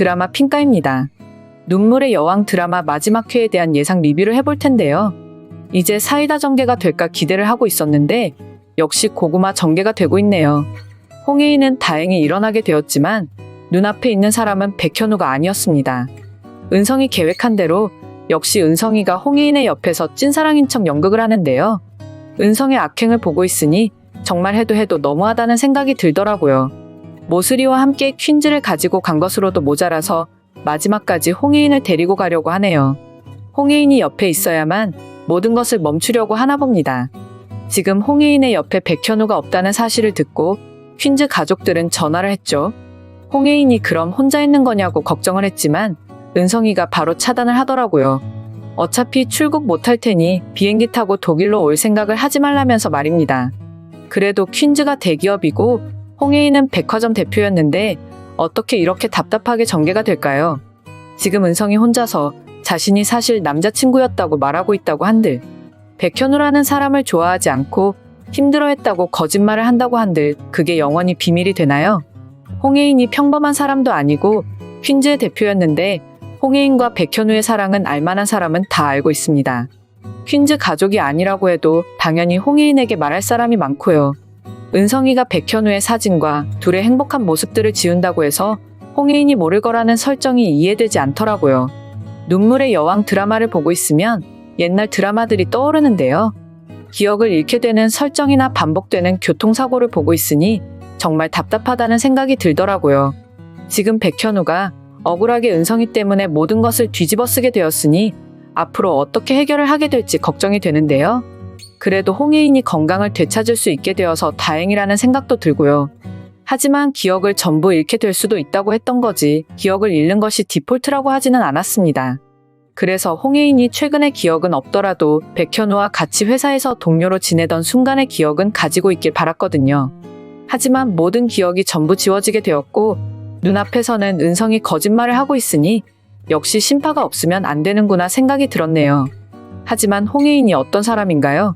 드라마 핑가입니다. 눈물의 여왕 드라마 마지막 회에 대한 예상 리뷰를 해볼 텐데요. 이제 사이다 전개가 될까 기대를 하고 있었는데 역시 고구마 전개가 되고 있네요. 홍혜인은 다행히 일어나게 되었지만 눈앞에 있는 사람은 백현우가 아니었습니다. 은성이 계획한 대로 역시 은성이가 홍혜인의 옆에서 찐사랑인 척 연극을 하는데요. 은성의 악행을 보고 있으니 정말 해도 너무하다는 생각이 들더라고요. 모슬이와 함께 퀸즈를 가지고 간 것으로도 모자라서 마지막까지 홍혜인을 데리고 가려고 하네요. 홍혜인이 옆에 있어야만 모든 것을 멈추려고 하나 봅니다. 지금 홍혜인의 옆에 백현우가 없다는 사실을 듣고 퀸즈 가족들은 전화를 했죠. 홍혜인이 그럼 혼자 있는 거냐고 걱정을 했지만 은성이가 바로 차단을 하더라고요. 어차피 출국 못할 테니 비행기 타고 독일로 올 생각을 하지 말라면서 말입니다. 그래도 퀸즈가 대기업이고 홍혜인은 백화점 대표였는데 어떻게 이렇게 답답하게 전개가 될까요? 지금 은성이 혼자서 자신이 사실 남자친구였다고 말하고 있다고 한들, 백현우라는 사람을 좋아하지 않고 힘들어했다고 거짓말을 한다고 한들 그게 영원히 비밀이 되나요? 홍혜인이 평범한 사람도 아니고 퀸즈의 대표였는데 홍혜인과 백현우의 사랑은 알만한 사람은 다 알고 있습니다. 퀸즈 가족이 아니라고 해도 당연히 홍혜인에게 말할 사람이 많고요. 은성이가 백현우의 사진과 둘의 행복한 모습들을 지운다고 해서 홍혜인이 모를 거라는 설정이 이해되지 않더라고요. 눈물의 여왕 드라마를 보고 있으면 옛날 드라마들이 떠오르는데요. 기억을 잃게 되는 설정이나 반복되는 교통사고를 보고 있으니 정말 답답하다는 생각이 들더라고요. 지금 백현우가 억울하게 은성이 때문에 모든 것을 뒤집어쓰게 되었으니 앞으로 어떻게 해결을 하게 될지 걱정이 되는데요. 그래도 홍혜인이 건강을 되찾을 수 있게 되어서 다행이라는 생각도 들고요. 하지만 기억을 전부 잃게 될 수도 있다고 했던 거지 기억을 잃는 것이 디폴트라고 하지는 않았습니다. 그래서 홍혜인이 최근의 기억은 없더라도 백현우와 같이 회사에서 동료로 지내던 순간의 기억은 가지고 있길 바랐거든요. 하지만 모든 기억이 전부 지워지게 되었고 눈앞에서는 은성이 거짓말을 하고 있으니 역시 심파가 없으면 안 되는구나 생각이 들었네요. 하지만 홍혜인이 어떤 사람인가요?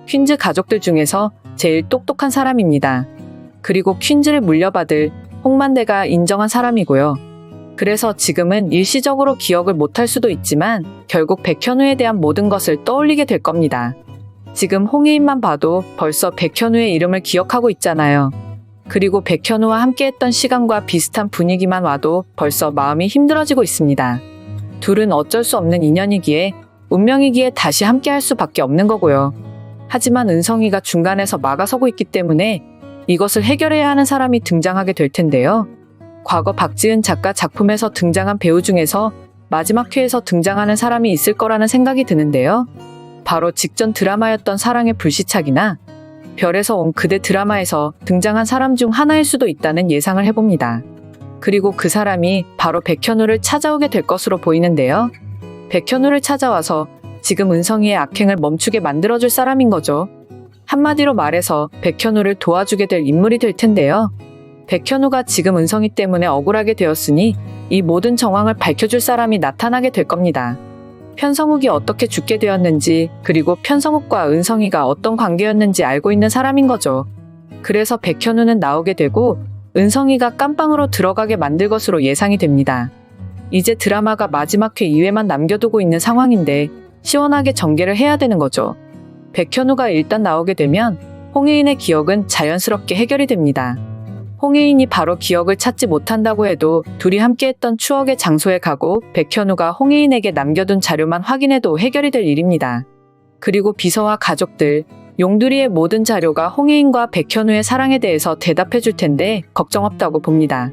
퀸즈 가족들 중에서 제일 똑똑한 사람입니다. 그리고 퀸즈를 물려받을 홍만대가 인정한 사람이고요. 그래서 지금은 일시적으로 기억을 못할 수도 있지만 결국 백현우에 대한 모든 것을 떠올리게 될 겁니다. 지금 홍혜인만 봐도 벌써 백현우의 이름을 기억하고 있잖아요. 그리고 백현우와 함께했던 시간과 비슷한 분위기만 와도 벌써 마음이 힘들어지고 있습니다. 둘은 어쩔 수 없는 인연이기에 운명이기에 다시 함께할 수밖에 없는 거고요. 하지만 은성이가 중간에서 막아서고 있기 때문에 이것을 해결해야 하는 사람이 등장하게 될 텐데요. 과거 박지은 작가 작품에서 등장한 배우 중에서 마지막 회에서 등장하는 사람이 있을 거라는 생각이 드는데요. 바로 직전 드라마였던 사랑의 불시착이나 별에서 온 그대 드라마에서 등장한 사람 중 하나일 수도 있다는 예상을 해봅니다. 그리고 그 사람이 바로 백현우를 찾아오게 될 것으로 보이는데요. 백현우를 찾아와서 지금 은성이의 악행을 멈추게 만들어줄 사람인 거죠. 한마디로 말해서 백현우를 도와주게 될 인물이 될 텐데요. 백현우가 지금 은성이 때문에 억울하게 되었으니 이 모든 정황을 밝혀줄 사람이 나타나게 될 겁니다. 편성욱이 어떻게 죽게 되었는지 그리고 편성욱과 은성이가 어떤 관계였는지 알고 있는 사람인 거죠. 그래서 백현우는 나오게 되고 은성이가 깜빵으로 들어가게 만들 것으로 예상이 됩니다. 이제 드라마가 마지막 회 2회만 남겨두고 있는 상황인데 시원하게 전개를 해야 되는 거죠. 백현우가 일단 나오게 되면 홍혜인의 기억은 자연스럽게 해결이 됩니다. 홍혜인이 바로 기억을 찾지 못한다고 해도 둘이 함께했던 추억의 장소에 가고 백현우가 홍혜인에게 남겨둔 자료만 확인해도 해결이 될 일입니다. 그리고 비서와 가족들, 용두리의 모든 자료가 홍혜인과 백현우의 사랑에 대해서 대답해 줄 텐데 걱정 없다고 봅니다.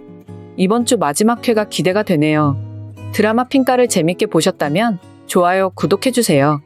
이번 주 마지막 회가 기대가 되네요. 드라마 핑가를 재밌게 보셨다면 좋아요, 구독해주세요.